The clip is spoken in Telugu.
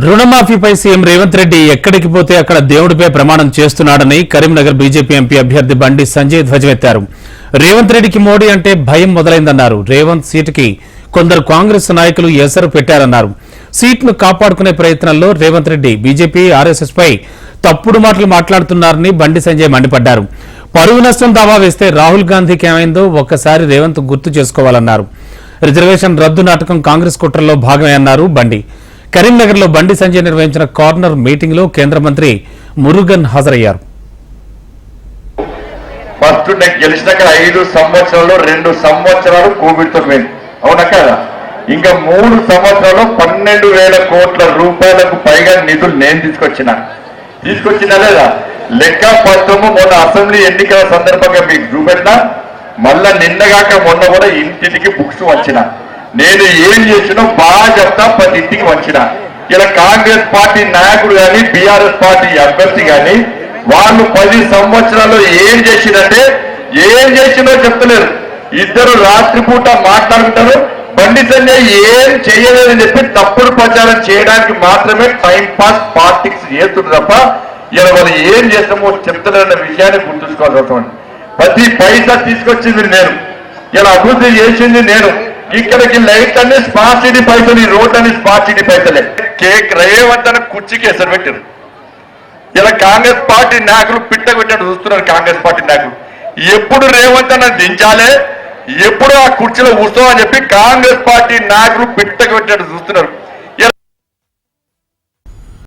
రుణమాఫీపై సీఎం రేవంత్ రెడ్డి ఎక్కడికి పోతే అక్కడ దేవుడిపై ప్రమాణం చేస్తున్నాడని కరీంనగర్ బీజేపీ ఎంపీ అభ్యర్థి బండి సంజయ్ ధ్వజమెత్తారు. రేవంత్ రెడ్డికి మోడీ అంటే భయం మొదలైందన్నారు. రేవంత్ సీటుకి కొందరు కాంగ్రెస్ నాయకులు ఎసరు పెట్టారన్నారు. సీట్ను కాపాడుకునే ప్రయత్నంలో రేవంత్ రెడ్డి బీజేపీ ఆర్ఎస్ఎస్ పై తప్పుడు మాటలు మాట్లాడుతున్నారని బండి సంజయ్ మండిపడ్డారు. పరువు నష్టం దావా వేస్తే రాహుల్ గాంధీకి ఏమైందో ఒక్కసారి రేవంత్ గుర్తు చేసుకోవాలన్నారు. రిజర్వేషన్ రద్దు నాటకం కాంగ్రెస్ కుట్రలో భాగమే అన్నారు బండి. కరీంనగర్ లో బండి సంజయ్ నిర్వహించిన కార్నర్ మీటింగ్ లో కేంద్ర మంత్రి మురుగన్ హాజరయ్యారు. ఫస్ట్ నేను గెలిచినాక 5 సంవత్సరాలు 2 సంవత్సరాలు కోవిడ్ తో పోయింది, అవునా కదా? ఇంకా 3 సంవత్సరాలు 12,000 కోట్ల రూపాయలకు పైగా నిధులు నేను తీసుకొచ్చినా లేదా? లెక్క పత్రము మొన్న అసెంబ్లీ ఎన్నికల సందర్భంగా మీకు చూపెట్టినా, మళ్ళా నిన్నగాక మొన్న కూడా ఇంటికి బుక్స్ వచ్చిన నేను ఏం చేసినో బాగా చెప్తా, ప్రతి ఇంటికి వచ్చిన. ఇలా కాంగ్రెస్ పార్టీ నాయకుడు కానీ బీఆర్ఎస్ పార్టీ అభ్యర్థి కానీ వాళ్ళు 10 సంవత్సరాలు ఏం చేసిందంటే ఏం చేసిందో చెప్తలేరు. ఇద్దరు రాత్రిపూట మాట్లాడుతారు. బండి సంజయ్ ఏం చేయలేదని చెప్పి తప్పుడు ప్రచారం చేయడానికి మాత్రమే టైం పాస్ పాలిటిక్స్ చేస్తున్నారు తప్ప ఇలా వాళ్ళు ఏం చేస్తామో చెప్తలేరన్న విషయాన్ని గుర్తుంచుకోవాల్సి వస్తుంది. ప్రతి పైసా తీసుకొచ్చింది నేను, ఇలా అభివృద్ధి చేసింది నేను. ఇక్కడికి లైట్ అన్ని స్మార్ట్ సిటీ పైసలు, ఈ రోడ్ అన్ని స్మార్ట్ సిటీ పైసలే. కేక్ రేవంత్ అని కుర్చీకి ఎసరు పెట్టారు. ఇలా కాంగ్రెస్ పార్టీ నాయకులు పిట్టగొట్టినట్టు చూస్తున్నారు. కాంగ్రెస్ పార్టీ నాయకులు ఎప్పుడు రేవంత్ అన్న దించాలి, ఎప్పుడు ఆ కుర్చీలో కూర్చోమని చెప్పి కాంగ్రెస్ పార్టీ నాయకులు పిట్టగొట్టినట్టు చూస్తున్నారు.